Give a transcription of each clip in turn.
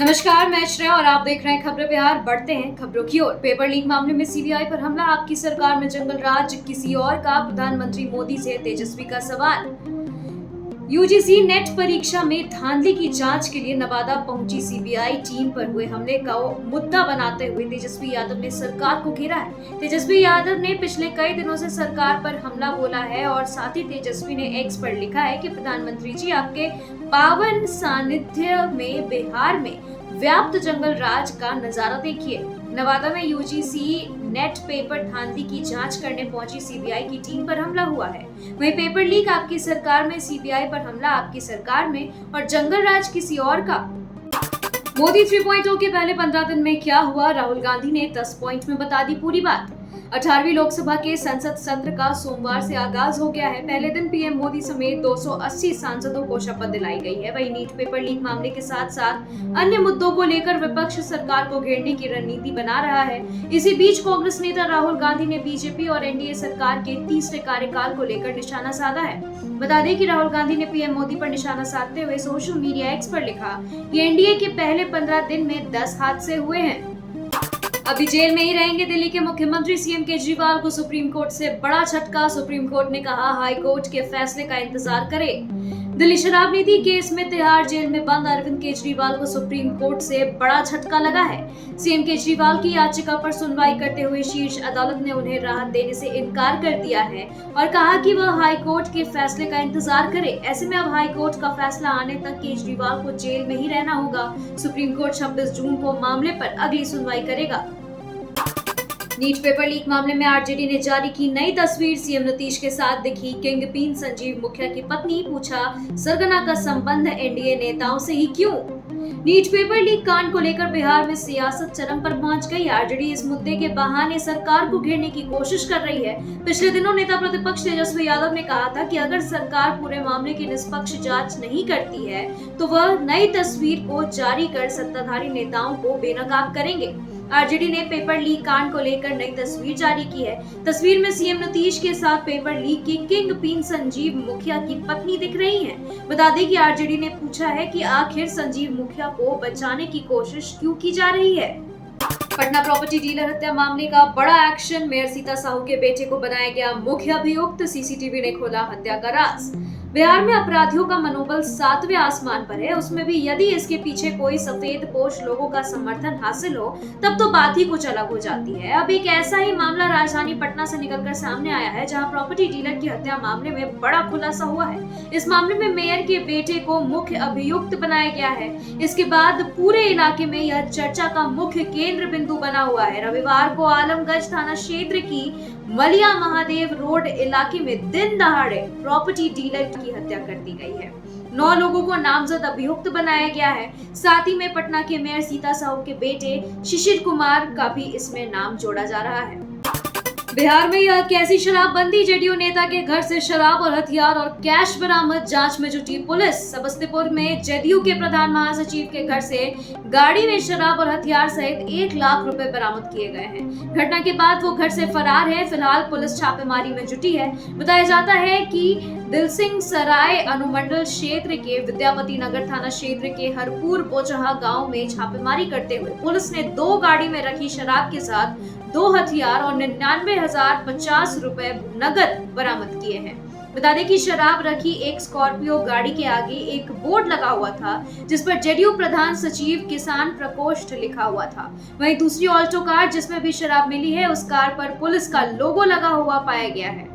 नमस्कार, मैं श्रेया और आप देख रहे हैं खबरें बिहार। बढ़ते हैं खबरों की ओर। पेपर लीक मामले में सीबीआई पर हमला, आपकी सरकार में जंगल राज किसी और का, प्रधानमंत्री मोदी से तेजस्वी का सवाल। यूजीसी नेट परीक्षा में धांधली की जांच के लिए नवादा पहुंची सीबीआई टीम पर हुए हमले का मुद्दा बनाते हुए तेजस्वी यादव ने सरकार को घेरा है। तेजस्वी यादव ने पिछले कई दिनों से सरकार पर हमला बोला है और साथ ही तेजस्वी ने एक्स पर लिखा है कि प्रधानमंत्री जी, आपके पावन सानिध्य में बिहार में व्याप्त जंगल राज का नजारा देखिए। नवादा में यूजीसी नेट पेपर धांधली की जांच करने पहुंची सीबीआई की टीम पर हमला हुआ है। वहीं पेपर लीक, आपकी सरकार में, सीबीआई पर हमला, आपकी सरकार में, और जंगल राज किसी और का। मोदी 3.0 के पहले 15 दिन में क्या हुआ, राहुल गांधी ने 10 पॉइंट में बता दी पूरी बात। 18वीं लोकसभा के संसद सत्र का सोमवार से आगाज हो गया है। पहले दिन पीएम मोदी समेत 280 सांसदों को शपथ दिलाई गई है। वहीं नीट पेपर लीक मामले के साथ साथ अन्य मुद्दों को लेकर विपक्ष सरकार को घेरने की रणनीति बना रहा है। इसी बीच कांग्रेस नेता राहुल गांधी ने बीजेपी और एनडीए सरकार के तीसरे कार्यकाल को लेकर निशाना साधा है। बता दें कि राहुल गांधी ने पीएम मोदी पर निशाना साधते हुए सोशल मीडिया एक्स पर लिखा कि एनडीए के पहले 15 दिन में 10 हादसे हुए हैं। अभी जेल में ही रहेंगे दिल्ली के मुख्यमंत्री। सीएम केजरीवाल को सुप्रीम कोर्ट से बड़ा झटका। सुप्रीम कोर्ट ने कहा, हाई कोर्ट के फैसले का इंतजार करें। दिल्ली शराब नीति केस में तिहाड़ जेल में बंद अरविंद केजरीवाल को सुप्रीम कोर्ट से बड़ा झटका लगा है। सीएम केजरीवाल की याचिका पर सुनवाई करते हुए शीर्ष अदालत ने उन्हें राहत देने से इनकार कर दिया है और कहा कि वह हाई कोर्ट के फैसले का इंतजार करे। ऐसे में अब हाई कोर्ट का फैसला आने तक केजरीवाल को जेल में ही रहना होगा। सुप्रीम कोर्ट 26 जून को मामले पर अगली सुनवाई करेगा। नीट पेपर लीक मामले में आरजेडी ने जारी की नई तस्वीर। सीएम नीतीश के साथ दिखी किंग पिन संजीव मुखिया की पत्नी। पूछा, सरगना का संबंध एनडीए नेताओं से ही क्यों? नीट पेपर लीक कांड को लेकर बिहार में सियासत चरम पर पहुंच गई। आरजेडी इस मुद्दे के बहाने सरकार को घेरने की कोशिश कर रही है। पिछले दिनों नेता प्रतिपक्ष तेजस्वी यादव ने कहा था कि अगर सरकार पूरे मामले की निष्पक्ष जांच नहीं करती है तो वह नई तस्वीर को जारी कर सत्ताधारी नेताओं को बेनकाब करेंगे। आरजेडी ने पेपर लीक कांड को लेकर नई तस्वीर जारी की है। तस्वीर में सीएम नीतीश के साथ पेपर लीक की किंग पिन संजीव मुखिया की पत्नी दिख रही हैं। बता दें कि आरजेडी ने पूछा है कि आखिर संजीव मुखिया को बचाने की कोशिश क्यों की जा रही है। पटना प्रॉपर्टी डीलर हत्या मामले का बड़ा एक्शन। मेयर सीता साहू के बेटे को बनाया गया मुख्य अभियुक्त। सीसीटीवी ने खोला हत्या का राज। बिहार में अपराधियों का मनोबल 7वें आसमान पर है। उसमें भी यदि इसके पीछे कोई सफेद पोश लोगों का समर्थन हासिल हो तब तो बात ही कुछ अलग हो जाती है। अब एक ऐसा ही मामला राजधानी पटना से निकलकर सामने आया है, जहां प्रॉपर्टी डीलर की हत्या मामले में बड़ा खुलासा हुआ है। इस मामले में मेयर के बेटे को मुख्य अभियुक्त बनाया गया है। इसके बाद पूरे इलाके में यह चर्चा का मुख्य केंद्र बिंदु बना हुआ है। रविवार को आलमगंज थाना क्षेत्र की मलिया महादेव रोड इलाके में दिन दहाड़े प्रॉपर्टी डीलर की हत्या कर दी गई है। 9 लोगों को नामजद अभियुक्त बनाया गया है। साथ ही में पटना के मेयर सीता साहू के बेटे शिशिर कुमार का भी इसमें नाम जोड़ा जा रहा है। बिहार में यह कैसी शराबबंदी? जेडीयू नेता के घर से शराब और हथियार और कैश बरामद, जांच में जुटी पुलिस। समस्तीपुर में जेडीयू के प्रधान महासचिव के घर से गाड़ी में शराब और हथियार सहित 1 लाख रुपए बरामद किए गए हैं। घटना के बाद वो घर से फरार है। फिलहाल पुलिस छापेमारी में जुटी है। बताया जाता है कि दिलसिंह सराय अनुमंडल क्षेत्र के विद्यापति नगर थाना क्षेत्र के हरपुर पोचहा गांव में छापेमारी करते हुए पुलिस ने 2 गाड़ी में रखी शराब के साथ 2 हथियार और 99,050 रुपए नगद बरामद किए हैं। बता दें कि शराब रखी एक स्कॉर्पियो गाड़ी के आगे एक बोर्ड लगा हुआ था जिस पर जेडीयू प्रधान सचिव किसान प्रकोष्ठ लिखा हुआ था। वहीं दूसरी ऑल्टो कार जिसमें भी शराब मिली है, उस कार पर पुलिस का लोगो लगा हुआ पाया गया है।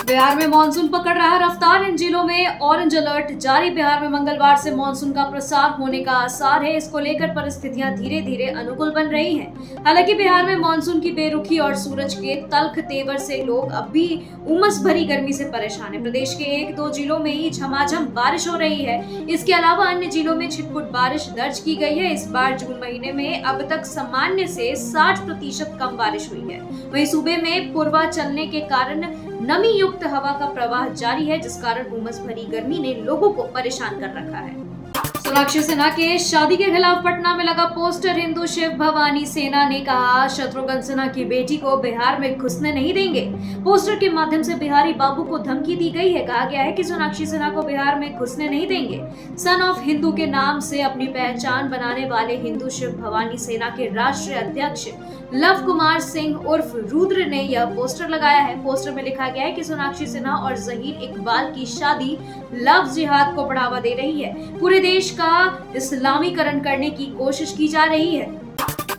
बिहार में मानसून पकड़ रहा रफ्तार। इन जिलों में ऑरेंज अलर्ट जारी। बिहार में मंगलवार से मानसून का प्रसार होने का आसार है। इसको लेकर परिस्थितियां धीरे धीरे अनुकूल बन रही हैं। हालांकि बिहार में मानसून की बेरुखी और सूरज के तल्ख तेवर से लोग अब भी उमस भरी गर्मी से परेशान है। प्रदेश के 1-2 जिलों में ही झमाझम बारिश हो रही है। इसके अलावा अन्य जिलों में छिटपुट बारिश दर्ज की गई है। इस बार जून महीने में अब तक सामान्य से 60% कम बारिश हुई है। वहीं सूबे में पूर्वा चलने के कारण नमी युक्त हवा का प्रवाह जारी है, जिस कारण उमस भरी गर्मी ने लोगों को परेशान कर रखा है। सोनाक्षी सिन्हा के शादी के खिलाफ पटना में लगा पोस्टर। हिंदू शिव भवानी सेना ने कहा शत्रुघ्न सिन्हा की बेटी को बिहार में घुसने नहीं देंगे। पोस्टर के माध्यम से बिहारी बाबू को धमकी दी गई है। कहा गया है कि सोनाक्षी सिन्हा को बिहार में घुसने नहीं देंगे। सन ऑफ हिंदू के नाम से अपनी पहचान बनाने वाले हिंदू शिव भवानी सेना के राष्ट्रीय अध्यक्ष लव कुमार सिंह उर्फ रुद्र ने यह पोस्टर लगाया है। पोस्टर में लिखा गया है कि सोनाक्षी सिन्हा और जहीर इकबाल की शादी लव जिहाद को बढ़ावा दे रही है। पूरे देश का इस्लामीकरण करने की कोशिश की जा रही है।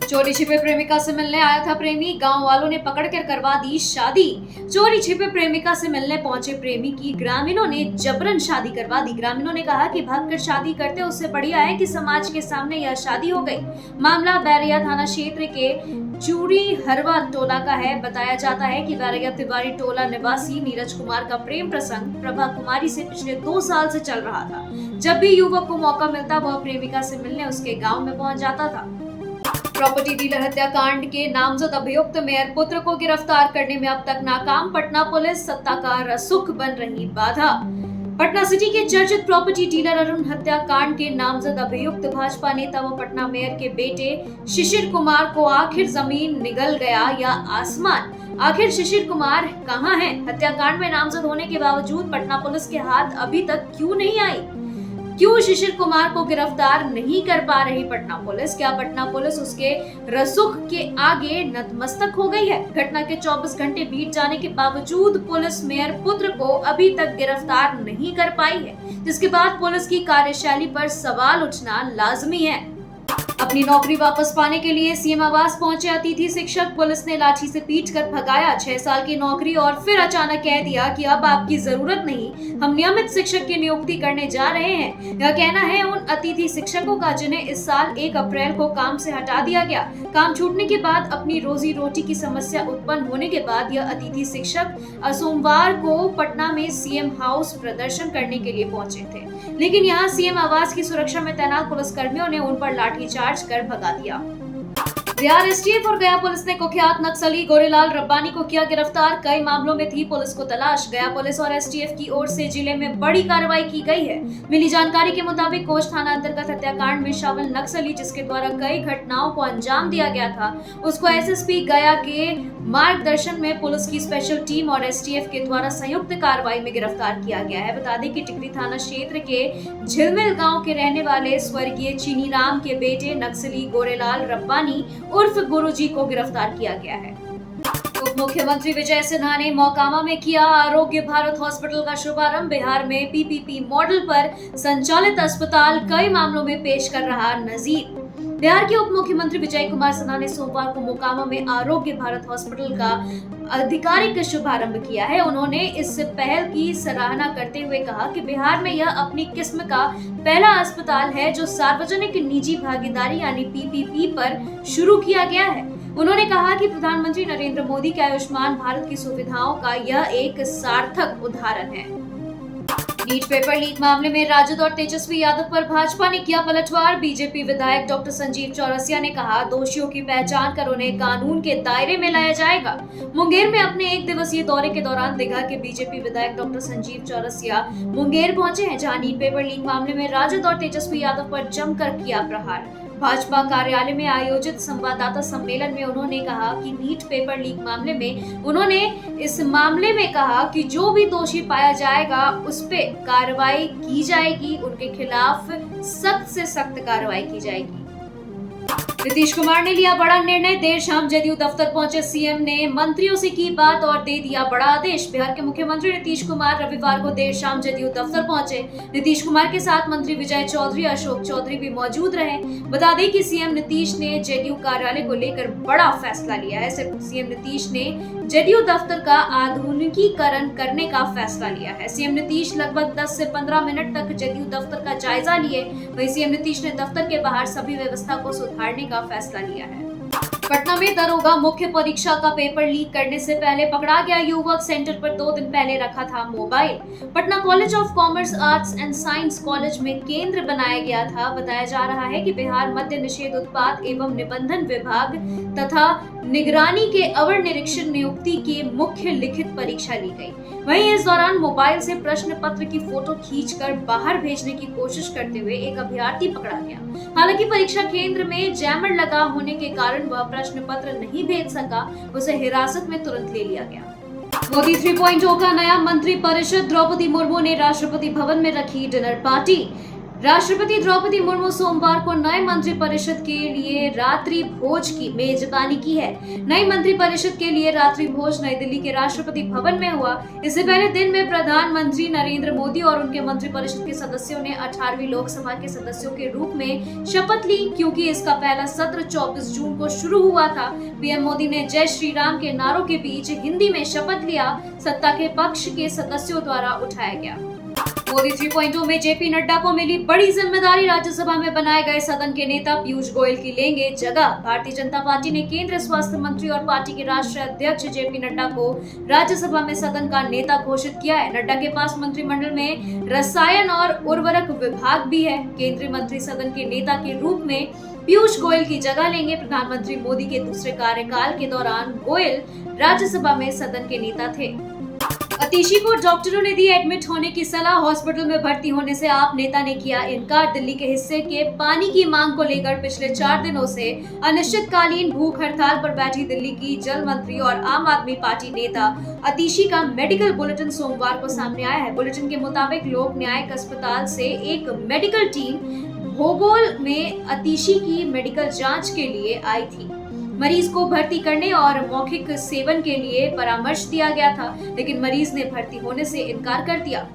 चोरी छिपे प्रेमिका से मिलने आया था प्रेमी, गांव वालों ने पकड़कर करवा दी शादी। चोरी छिपे प्रेमिका से मिलने पहुंचे प्रेमी की ग्रामीणों ने जबरन शादी करवा दी। ग्रामीणों ने कहा कि भागकर शादी करते उससे बढ़िया है कि समाज के सामने यह शादी हो गई। मामला बैरिया थाना क्षेत्र के चूड़ी हरवा टोला का है। बताया जाता है कि बैरिया तिवारी टोला निवासी नीरज कुमार का प्रेम प्रसंग प्रभा कुमारी से पिछले 2 साल से चल रहा था। जब भी युवक को मौका मिलता वह प्रेमिका से मिलने उसके गाँव में पहुंच जाता था। प्रॉपर्टी डीलर हत्याकांड के नामजद अभियुक्त मेयर पुत्र को गिरफ्तार करने में अब तक नाकाम। पटना पुलिस सत्ता का रसूख बन रही बाधा। पटना सिटी के चर्चित प्रॉपर्टी डीलर अरुण हत्याकांड के नामजद अभियुक्त भाजपा नेता व पटना मेयर के बेटे शिशिर कुमार को आखिर जमीन निगल गया या आसमान। आखिर शिशिर कुमार कहां हैं? हत्याकांड में नामजद होने के बावजूद पटना पुलिस के हाथ अभी तक क्यों नहीं आई? क्यों शिशिर कुमार को गिरफ्तार नहीं कर पा रही पटना पुलिस? क्या पटना पुलिस उसके रसूख के आगे नतमस्तक हो गई है? घटना के 24 घंटे बीत जाने के बावजूद पुलिस मेयर पुत्र को अभी तक गिरफ्तार नहीं कर पाई है, जिसके बाद पुलिस की कार्यशैली पर सवाल उठना लाजमी है। अपनी नौकरी वापस पाने के लिए सीएम आवास पहुंचे अतिथि शिक्षक, पुलिस ने लाठी से पीटकर भगाया। 6 साल की नौकरी और फिर अचानक कह दिया कि अब आपकी जरूरत नहीं, हम नियमित शिक्षक की नियुक्ति करने जा रहे हैं। यह कहना है उन अतिथि शिक्षकों का जिन्हें इस साल 1 अप्रैल को काम से हटा दिया गया। काम छूटने के बाद अपनी रोजी रोटी की समस्या उत्पन्न होने के बाद यह अतिथि शिक्षक सोमवार को पटना में सीएम हाउस प्रदर्शन करने के लिए पहुंचे थे, लेकिन यहाँ सीएम आवास की सुरक्षा में तैनात पुलिसकर्मियों ने उन पर लाठीचार्ज कर भगा दिया। बिहार एसटीएफ और गया पुलिस ने कुख्यात नक्सली गोरेलाल रब्बानी को किया गिरफ्तार। कई मामलों में थी पुलिस को तलाश। गया पुलिस और एसटीएफ की ओर से जिले में बड़ी कार्रवाई की गई है। मिली जानकारी के मुताबिक कोच थाना अंतर्गत हत्याकांड में शामिल नक्सली जिसके द्वारा कई घटनाओं को अंजाम दिया गया था, उसको एसएसपी गया के मार्गदर्शन में पुलिस की स्पेशल टीम और एसटीएफ के द्वारा संयुक्त कार्रवाई में गिरफ्तार किया गया है। बता दें कि टिकरी थाना क्षेत्र के झिलमिल गाँव के रहने वाले स्वर्गीय चीनीराम के बेटे नक्सली गोरेलाल रब्बानी उर्फ गुरुजी को गिरफ्तार किया गया है। उप मुख्यमंत्री विजय सिन्हा ने मोकामा में किया आरोग्य भारत हॉस्पिटल का शुभारंभ। बिहार में पीपीपी मॉडल पर संचालित अस्पताल कई मामलों में पेश कर रहा नजीर। बिहार के उप मुख्यमंत्री विजय कुमार सिन्हा ने सोमवार को मोकामा में आरोग्य भारत हॉस्पिटल का आधिकारिक शुभारंभ किया है। उन्होंने इस पहल की सराहना करते हुए कहा कि बिहार में यह अपनी किस्म का पहला अस्पताल है जो सार्वजनिक निजी भागीदारी यानी पीपीपी पर शुरू किया गया है। उन्होंने कहा कि प्रधानमंत्री नरेंद्र मोदी के आयुष्मान भारत की सुविधाओं का यह एक सार्थक उदाहरण है। नीट पेपर लीक मामले में राजद और तेजस्वी यादव पर भाजपा ने किया पलटवार। बीजेपी विधायक डॉक्टर संजीव चौरसिया ने कहा दोषियों की पहचान कर उन्हें कानून के दायरे में लाया जाएगा। मुंगेर में अपने 1 दिवसीय दौरे के दौरान दीघा के बीजेपी विधायक डॉक्टर संजीव चौरसिया मुंगेर पहुंचे हैं, जहां नीट पेपर लीक मामले में राजद और तेजस्वी यादव पर जमकर किया प्रहार। भाजपा कार्यालय में आयोजित संवाददाता सम्मेलन में उन्होंने कहा कि नीट पेपर लीक मामले में उन्होंने इस मामले में कहा कि जो भी दोषी पाया जाएगा उस पे कार्रवाई की जाएगी, उनके खिलाफ सख्त से सख्त कार्रवाई की जाएगी। नीतीश कुमार ने लिया बड़ा निर्णय। देर शाम जदयू दफ्तर पहुंचे सीएम ने मंत्रियों से की बात और दे दिया बड़ा आदेश। बिहार के मुख्यमंत्री नीतीश कुमार रविवार को देर शाम जदयू दफ्तर पहुंचे। नीतीश कुमार के साथ मंत्री विजय चौधरी, अशोक चौधरी भी मौजूद रहे। बता दें कि सीएम नीतीश ने जदयू कार्यालय को लेकर बड़ा फैसला लिया है। सीएम नीतीश ने जदयू दफ्तर का आधुनिकीकरण करने का फैसला लिया है। सीएम नीतीश लगभग 10 से 15 मिनट तक जदयू दफ्तर का जायजा लिए। वहीं सीएम नीतीश ने दफ्तर के बाहर सभी व्यवस्था को सुधारने का फैसला लिया है। पटना में दरोगा मुख्य परीक्षा का पेपर लीक करने से पहले पकड़ा गया युवक। सेंटर पर 2 दिन पहले रखा था mobile. Patna college of commerce arts and science college में केंद्र बनाया गया था। बताया जा रहा है कि बिहार मद्य निषेध उत्पाद एवं निबंधन विभाग तथा निगरानी के अवर निरीक्षक नियुक्ति की मुख्य लिखित परीक्षा ली गई। वहीं इस दौरान मोबाइल से प्रश्न पत्र की फोटो खींचकर बाहर भेजने की कोशिश करते हुए एक अभ्यर्थी पकड़ा गया। हालांकि परीक्षा केंद्र में जैमर लगा होने के कारण वह प्रश्न पत्र नहीं भेज सका, उसे हिरासत में तुरंत ले लिया गया। मोदी 3.0 का नया मंत्रिपरिषद, द्रौपदी मुर्मू ने राष्ट्रपति भवन में रखी डिनर पार्टी। राष्ट्रपति द्रौपदी मुर्मू सोमवार को नए मंत्रिपरिषद के लिए रात्रि भोज की मेजबानी की है। नई मंत्रिपरिषद के लिए रात्रि भोज नई दिल्ली के राष्ट्रपति भवन में हुआ। इससे पहले दिन में प्रधानमंत्री नरेंद्र मोदी और उनके मंत्रिपरिषद के सदस्यों ने 18वीं लोकसभा के सदस्यों के रूप में शपथ ली। क्योंकि इसका पहला सत्र 24 जून को शुरू हुआ था, पीएम मोदी ने जय श्री राम के नारों के बीच हिंदी में शपथ लिया। सत्ता के पक्ष के सदस्यों द्वारा उठाया गया। मोदी 3.0 में जेपी नड्डा को मिली बड़ी जिम्मेदारी, राज्यसभा में बनाए गए सदन के नेता पीयूष गोयल की लेंगे जगह। भारतीय जनता पार्टी ने केंद्रीय स्वास्थ्य मंत्री और पार्टी के राष्ट्रीय अध्यक्ष जेपी नड्डा को राज्यसभा में सदन का नेता घोषित किया है। नड्डा के पास मंत्रिमंडल में रसायन और उर्वरक विभाग भी है। केंद्रीय मंत्री सदन के नेता के रूप में पीयूष गोयल की जगह लेंगे। प्रधानमंत्री मोदी के दूसरे कार्यकाल के दौरान गोयल राज्यसभा में सदन के नेता थे। अतिशी को डॉक्टरों ने दी एडमिट होने की सलाह, हॉस्पिटल में भर्ती होने से आप नेता ने किया इनकार। दिल्ली के हिस्से के पानी की मांग को लेकर पिछले 4 दिनों से अनिश्चितकालीन भूख हड़ताल पर बैठी दिल्ली की जल मंत्री और आम आदमी पार्टी नेता अतिशी का मेडिकल बुलेटिन सोमवार को सामने आया है। बुलेटिन के मुताबिक लोक न्यायिक अस्पताल से एक मेडिकल टीम भोगोल में अतिशी की मेडिकल जाँच के लिए आई थी। मरीज को भर्ती करने और मौखिक सेवन के लिए परामर्श दिया गया था, लेकिन मरीज ने भर्ती होने से इनकार कर दिया।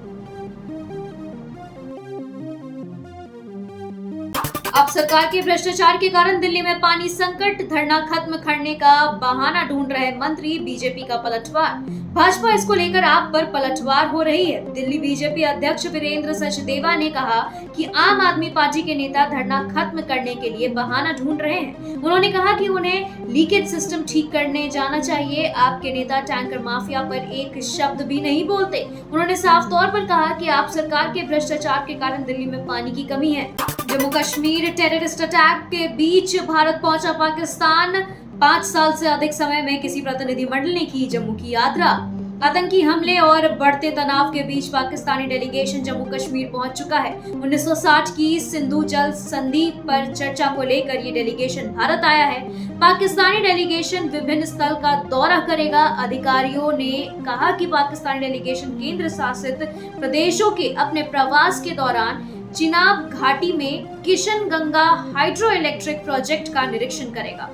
अब सरकार के भ्रष्टाचार के कारण दिल्ली में पानी संकट, धरना खत्म करने का बहाना ढूंढ रहे मंत्री, बीजेपी का पलटवार। भाजपा इसको लेकर आप पर पलटवार हो रही है। दिल्ली बीजेपी अध्यक्ष वीरेंद्र सचदेवा ने कहा कि आम आदमी पार्टी के नेता धरना खत्म करने के लिए बहाना ढूंढ रहे हैं। उन्होंने कहा कि उन्हें लीकेज सिस्टम ठीक करने जाना चाहिए। आपके नेता टैंकर माफिया पर एक शब्द भी नहीं बोलते। उन्होंने साफ तौर पर कहा कि आप सरकार के भ्रष्टाचार के कारण दिल्ली में पानी की कमी है। जम्मू कश्मीर टेररिस्ट अटैक के बीच भारत पहुंचा पाकिस्तान। 5 साल से अधिक समय में किसी प्रतिनिधिमंडल ने की जम्मू की यात्रा। आतंकी हमले और बढ़ते तनाव के बीच पाकिस्तानी डेलीगेशन जम्मू कश्मीर पहुंच चुका है। 1960 की सिंधु जल संधि पर चर्चा को लेकर ये डेलीगेशन भारत आया है। पाकिस्तानी डेलीगेशन विभिन्न स्थल का दौरा करेगा। अधिकारियों ने कहा कि पाकिस्तानी डेलीगेशन केंद्र शासित प्रदेशों के अपने प्रवास के दौरान चिनाब घाटी में Kishan Ganga hydro electric project का निरीक्षण करेगा।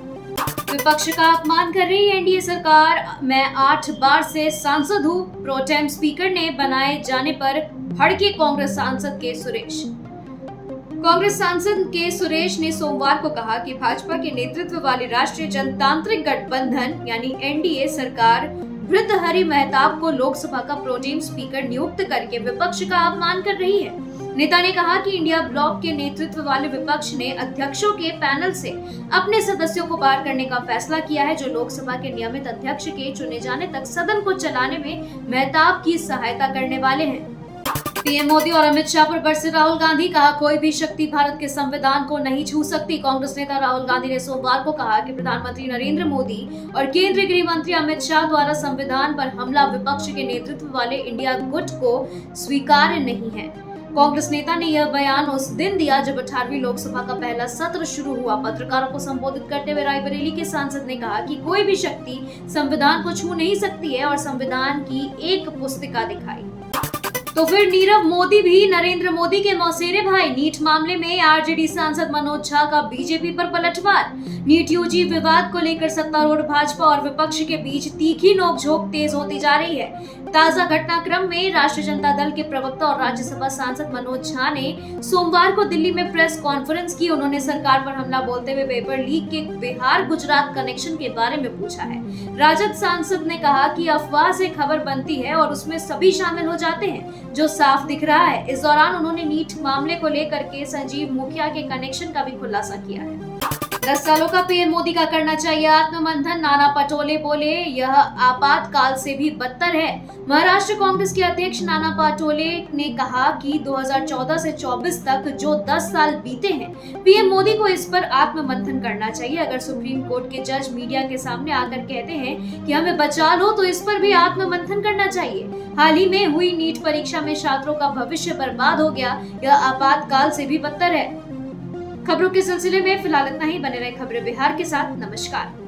विपक्ष का अपमान कर रही एनडीए सरकार। मैं 8 बार से सांसद हूं, प्रोटेम स्पीकर ने बनाए जाने पर भड़के कांग्रेस सांसद के सुरेश। कांग्रेस सांसद के सुरेश ने सोमवार को कहा कि भाजपा के नेतृत्व वाली राष्ट्रीय जनतांत्रिक गठबंधन यानी एनडीए सरकार भृतहरि मेहताब को लोकसभा का प्रोटेम स्पीकर नियुक्त करके विपक्ष का अपमान कर रही है। नेता ने कहा कि इंडिया ब्लॉक के नेतृत्व वाले विपक्ष ने अध्यक्षों के पैनल से अपने सदस्यों को बाहर करने का फैसला किया है, जो लोकसभा के नियमित अध्यक्ष के चुने जाने तक सदन को चलाने में मेहताब की सहायता करने वाले हैं। पीएम मोदी और अमित शाह पर बरसे राहुल गांधी। कहा, कोई भी शक्ति भारत के संविधान को नहीं छू सकती। कांग्रेस नेता राहुल गांधी ने सोमवार को कहा कि प्रधानमंत्री नरेंद्र मोदी और केंद्रीय गृह मंत्री अमित शाह द्वारा संविधान पर हमला विपक्ष के नेतृत्व वाले इंडिया गुट को स्वीकार्य नहीं है। कांग्रेस नेता ने यह बयान उस दिन दिया जब 18वीं लोकसभा का पहला सत्र शुरू हुआ। पत्रकारों को संबोधित करते हुए रायबरेली के सांसद ने कहा कि कोई भी शक्ति संविधान को छू नहीं सकती है और संविधान की एक पुस्तिका दिखाई। तो फिर नीरव मोदी भी नरेंद्र मोदी के मौसेरे भाई। नीट मामले में आरजेडी सांसद मनोज झा का बीजेपी पर पलटवार। नीट यूजी विवाद को लेकर सत्तारूढ़ भाजपा और विपक्ष के बीच तीखी नोकझोंक तेज होती जा रही है। ताजा घटनाक्रम में राष्ट्रीय जनता दल के प्रवक्ता और राज्यसभा सांसद मनोज झा ने सोमवार को दिल्ली में प्रेस कॉन्फ्रेंस की। उन्होंने सरकार पर हमला बोलते हुए पेपर लीक के बिहार गुजरात कनेक्शन के बारे में पूछा है। राजद सांसद ने कहा कि अफवाह से खबर बनती है और उसमें सभी शामिल हो जाते हैं, जो साफ दिख रहा है। इस दौरान उन्होंने नीट मामले को लेकर के संजीव मुखिया के कनेक्शन का भी खुलासा किया है। 10 सालों का पीएम मोदी का करना चाहिए आत्ममंथन, नाना पटोले बोले यह आपातकाल से भी बदतर है। महाराष्ट्र कांग्रेस के अध्यक्ष नाना पटोले ने कहा कि 2014 से 24 तक जो 10 साल बीते हैं, पीएम मोदी को इस पर आत्ममंथन करना चाहिए। अगर सुप्रीम कोर्ट के जज मीडिया के सामने आकर कहते हैं कि हमें बचा लो, तो इस पर भी आत्ममंथन करना चाहिए। हाल ही में हुई नीट परीक्षा में छात्रों का भविष्य बर्बाद हो गया, यह आपातकाल से भी बदतर है। खबरों के सिलसिले में फिलहाल इतना ही। बने रहे खबरें बिहार के साथ। नमस्कार।